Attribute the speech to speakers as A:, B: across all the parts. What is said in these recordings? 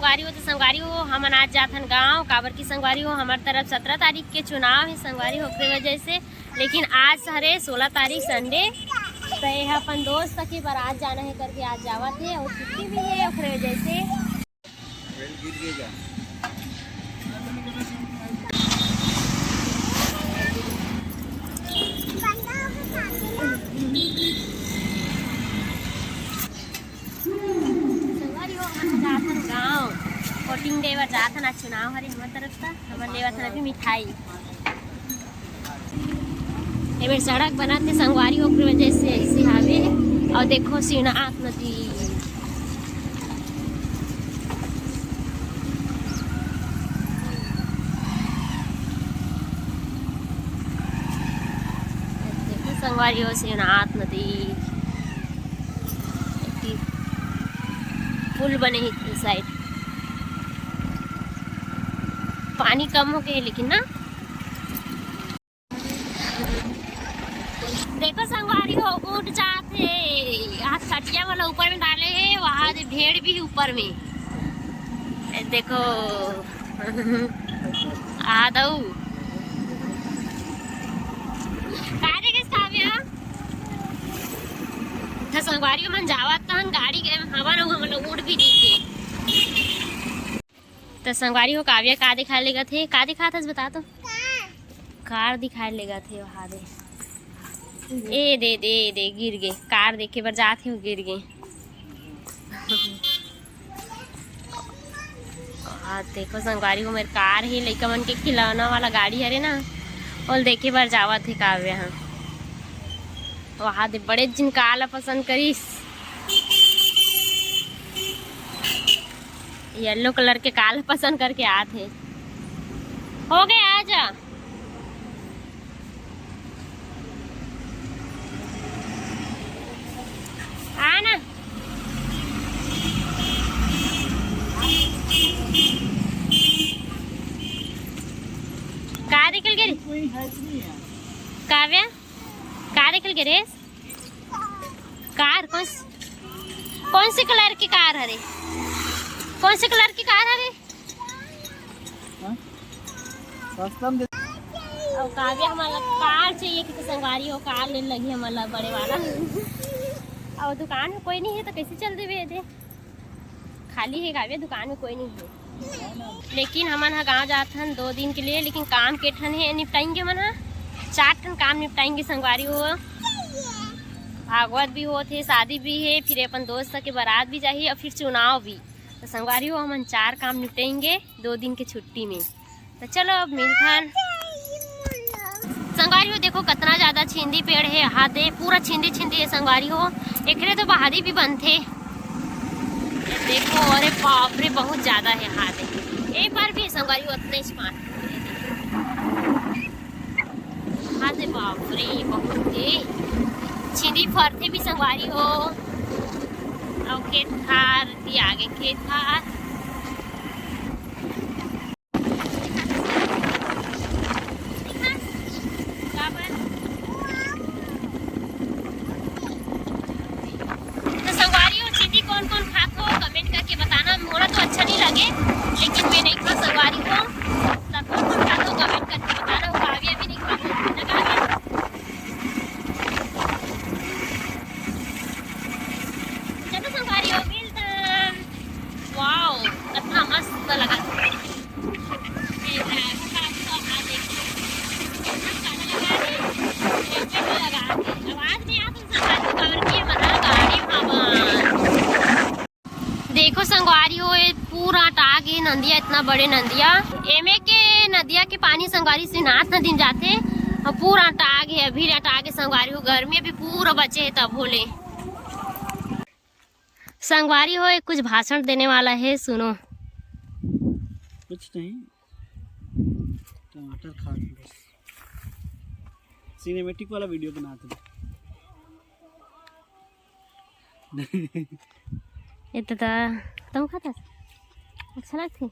A: संगवारी हो तो संगवारी हो हम आज जाथन गाँव काबर की संगवारी हो हमार तरफ 17 तारीख के चुनाव है संगवारी हो के वजह से। लेकिन आज हरे 16 तारीख संडे तो यह अपन दोस्त की बारात जाना है करके आज जावत है और छुट्टी भी है उसके वजह से। गाँव वोटिंग डे बार जाथन आज चुनाव हरे हमार तरफ था हमार लेवत अभी मिठाई एबर सड़क बनाते संगवारी हो की वजह से ऐसे हावे। और देखो सीनाथ नदी देखो संगवारी हो सीनाथ नदी पुल बने इस साइड पानी कम हो गए लेकिन ना देखो संगवारी हो उठ जाते आज खटिया वाला ऊपर में डाले हैं वहाँ भेड़ भी ऊपर में देखो आ दऊ संगवारी मन जावत तहन गाड़ी के हवा न हम लोग उड़ भी दीजिए तो संगवारी हो काव्या का दिखा लेगा थे का दिखा था बता तो कार दिखा लेगा थे वहाँ दे ए दे दे दे गिर गए कार देखे बार जाते हो गिर गए। हाँ देखो संगवारी हो मेरे कार ही लड़का मन के खिलौना वाला गाड़ी हरे ना और देखे बार जावा थे काव्या हाँ वहाँ दे बड़े जिन काला पसंद करीस येलो कलर के काला पसंद करके आते हो गए आजा आना का निकल गई काव्या कार निकल गए रेस कार कौन से कलर की कार है कौन से कलर की कार है और काव्या हमारा कार चाहिए कि संगवारी हो कार ले लगी हमारा बड़े वाला और दुकान में कोई नहीं है तो कैसे चल दे दे खाली है काव्या दुकान में कोई नहीं है। लेकिन हमन गाँव जाते हैं 2 दिन के लिए लेकिन काम के ठन है निपटाएंगे मन 4 टन काम निपटाएंगे संगवारी हो भागवत भी होते शादी भी है फिर अपन दोस्त के बारात भी चाहिए और फिर चुनाव भी तो संगवारी हो हम 4 काम निपटाएंगे 2 दिन की छुट्टी में। तो चलो अब मिलथन संगवारी हो देखो कितना ज्यादा छिंदी पेड़ है हाथ दे पूरा छिंदी है संगवारी हो एकरे तो बहारी भी बनते देखो अरे बाप रे बहुत ज्यादा है हाथ एक बार भी संगवारी हो उतने स्मार्ट हाथ बाप रे बहुत छिंदी फरते भी संगवारी हो और खेत खार भी आगे खेत खार तो संगवारी हो छिंदी कौन कौन खाते हो कमेंट करके बताना मोरा तो अच्छा नहीं लगे लेकिन मैं नहीं खा संगवारी हो सब कौन कौन खाते हो कमेंट करके बताना काव्या भी नहीं खाती लगा देखो संगवारी हो पूरा टाग है नदिया इतना बड़े नदिया एमे के नदिया के पानी संगवारी से नाथ नदी जाते और पूरा टाग है अभी टाग है संगवारी हो गर्मी अभी पूरा बचे है तब बोले संगवारी हो कुछ भाषण देने वाला है सुनो
B: कुछ नहीं टमाटर खा बस सिनेमैटिक वाला वीडियो बनाते
A: इतना तुम खाता अच्छा लगती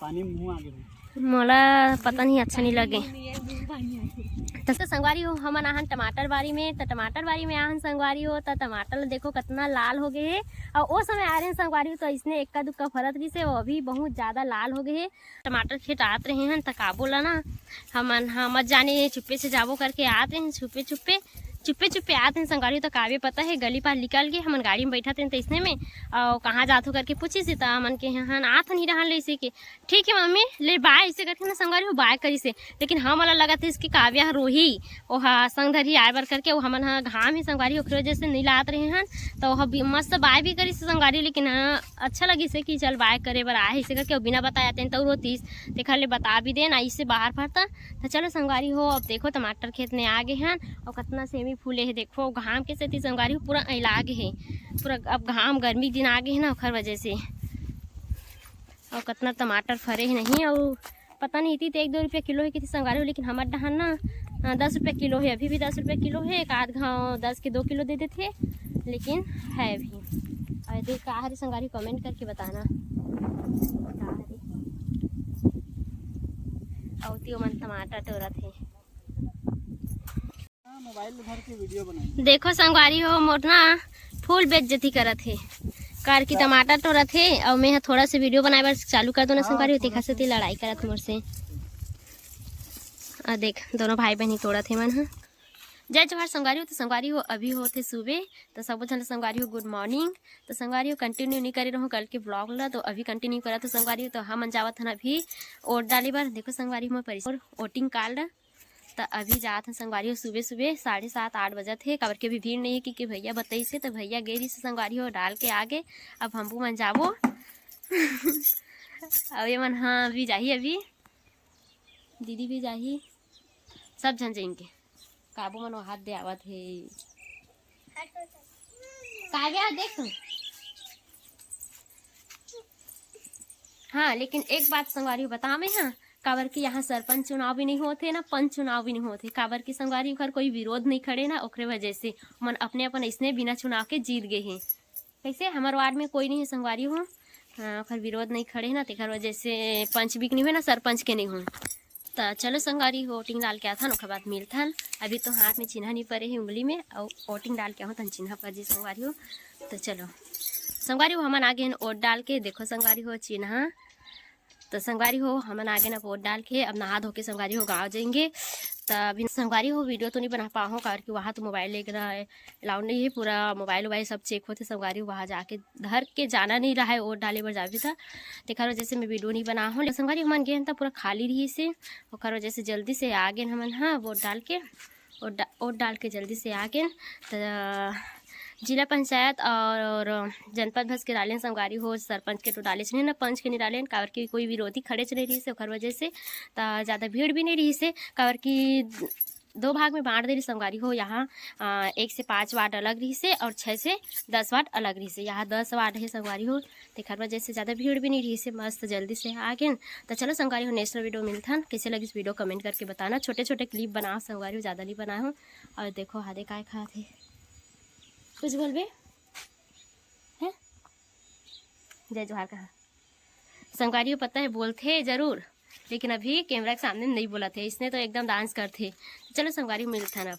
B: पानी में मुँह आ गया
A: मोला पता नहीं अच्छा नहीं लगे। तो संगवारी हो हमन आहन टमाटर बारी में, तो टमाटर बारी में आहन संगवारी हो तो टमाटर देखो कितना लाल हो गए है। और वो समय आ रहे हैं संगवारी हो तो इसने इक्का दुक्का फरत रही से, वो अभी बहुत ज़्यादा लाल हो गए है। टमाटर खेत आत रहे हैं तो काबू ला ना हमन मत जाने चुप्पे से जाबो करके आते हैं, चुप्पे चुप्पे आते हैं संगवारी। तो काबे पता है गली पार निकल के हमन गाड़ी में बैठते हैं तो इसने में और कहाँ जात हो करके पूछी से तो हमन के यहाँ आत नहीं रहा ले इसे के ठीक है मम्मी ले बाय ऐसे करके ना संगवारी हो बाय करी से। लेकिन हम वाला लगा था इसकी काव्या रोही वो संग धरी आए बर करके वो हमन घाम ही संगवारी ओखरे वजह से नहीं लात रहे हैं तो वह मस्त बाय भी करी से संगवारी। लेकिन अच्छा लगी से कि चल बाय करे बर आए ऐसे करके बिना बताए आते हैं तो रोतीस देखा ले बता भी देना इससे बाहर पड़ता। तो चलो संगवारी हो अब देखो टमाटर खेत में आ गए हैं और कितना सेमी फूले है देखो घाम के सेती संगवारी हो पूरा लागे है पूरा। अब घाम गर्मी दिन आ गए है ना ओखर वजह से और कितना टमाटर फरे ही नहीं। और पता नहीं थी तो 1-2 रुपये किलो है कि संगवारी हो, लेकिन हमारे डहान ना 10 रुपये किलो है, अभी भी 10 रुपये किलो है। एक आध घाव 10 के 2 किलो दे देते लेकिन है अभी। और देख का हरी संगवारी कमेंट करके बताना और त्यो मन टमाटर टोरा थे।
B: मोबाइल भर के वीडियो बनाई
A: देखो संगवारी हो मोर ना फूल बेइज्जती करत है कार की टमाटर टोरत है और मैं थोड़ा सा वीडियो बनाए बर चालू कर दो ना संगवारी हो देखा से लड़ाई करत मोर से। देख दोनों भाई बहन ही तोड़त है मन हा। जय जोहार संगवारी हो। तो संगवारी हो अभी होते सुबह तो सब जन संगवारी हो गुड मॉर्निंग। तो संगवारी हो कंटिन्यू नहीं करे रहो कल के ब्लॉग ला तो अभी कंटिन्यू करा। तो संगवारी हो तो हम जावत हन अभी ओट डाली बार। देखो संगवारी हो परिसर वोटिंग कार्ड तो अभी जात हैं संगवारी हो सुबह 7:30-8 बजे थे काबर के भी भीड़ नहीं है कि भैया बताई से तो भैया गेरी से संगवारी हो डाल के आगे। अब हमू मन जाबो अब ये मन हाँ अभी जाही अभी दीदी भी जाही सब झन जाएंगे काबू मन हाथ दे आवत है काव्या देख। हाँ लेकिन एक बात संगवारी हो बता मैं हाँ काबर की यहाँ सरपंच चुनाव भी नहीं होते ना पंच चुनाव भी नहीं होते काबर की संगवारी घर कोई विरोध नहीं खड़े ना ओकरे वजह से मन अपने अपन इसने बिना चुनाव के जीत गए हैं। कैसे हमारे वार्ड में कोई नहीं है संगवारी हो फिर विरोध नहीं खड़े ना तेकर वजह से पंच भी नहीं हुए ना सरपंच के नहीं हो। तो चलो संगवारी हो वोटिंग डाल के आता ओकर बाद मिलता अभी तो हाथ में चिन्ह नहीं पड़े है उंगली में और वोटिंग डाल के आओ तन चिन्ह पर जी संगवारी हो। तो चलो संगवारी हो हमन आगे वोट डाल के देखो संगवारी हो चिन्ह तो संगवारी हो हमन आगे ना वोट डाल के अब नहा धो के संगवारी हो गाँव जाएंगे। तो अभी संगवारी हो वीडियो तो नहीं बना पाऊँ कारण कि वहाँ तो मोबाइल लेकर अलाउड नहीं है पूरा मोबाइल वोबाइल सब चेक होते संगवारी हो वहाँ जाके धर के जाना नहीं रहा है वोट डाले पर जा भी था देखा वजह से मैं वीडियो नहीं बना हूँ। संगवारी हमन गए तो पूरा खाली रही से और वजह से जल्दी से आ गए हमन हाँ वोट डाल के वोट डाल के जल्दी से आ गए। तो जिला पंचायत और जनपद भस के डाले संगवारी हो सरपंच के तो डाले नहीं ना पंच के नहीं डाले काबर की कोई विरोधी खड़े नहीं रही से ओकर वजह से तो ज़्यादा भीड़ भी नहीं रही से काबर की 2 भाग में बांट दे रही संगवारी हो। यहाँ 1 से 5 वार्ड अलग रही से और 6 से 10 वार्ड अलग रही से। यहाँ 10 वार्ड है संगवारी हो तेकर वजह से ज़्यादा भीड़ भी नहीं रही से मस्त जल्दी से आ गए। तो चलो संगवारी हो नेक्स्ट वीडियो मिलता कैसे लगी इस वीडियो कमेंट करके बताना। छोटे छोटे क्लिप बनाओ संगवारी हो ज़्यादा नहीं बनाए हो। और देखो हादे काय खाते कुछ बोल बे हैं जय जोहार कहा संगवारी को पता है बोलते जरूर लेकिन अभी कैमरा के सामने नहीं बोला थे इसने तो एकदम डांस करते। चलो संगवारी मिलता है अब।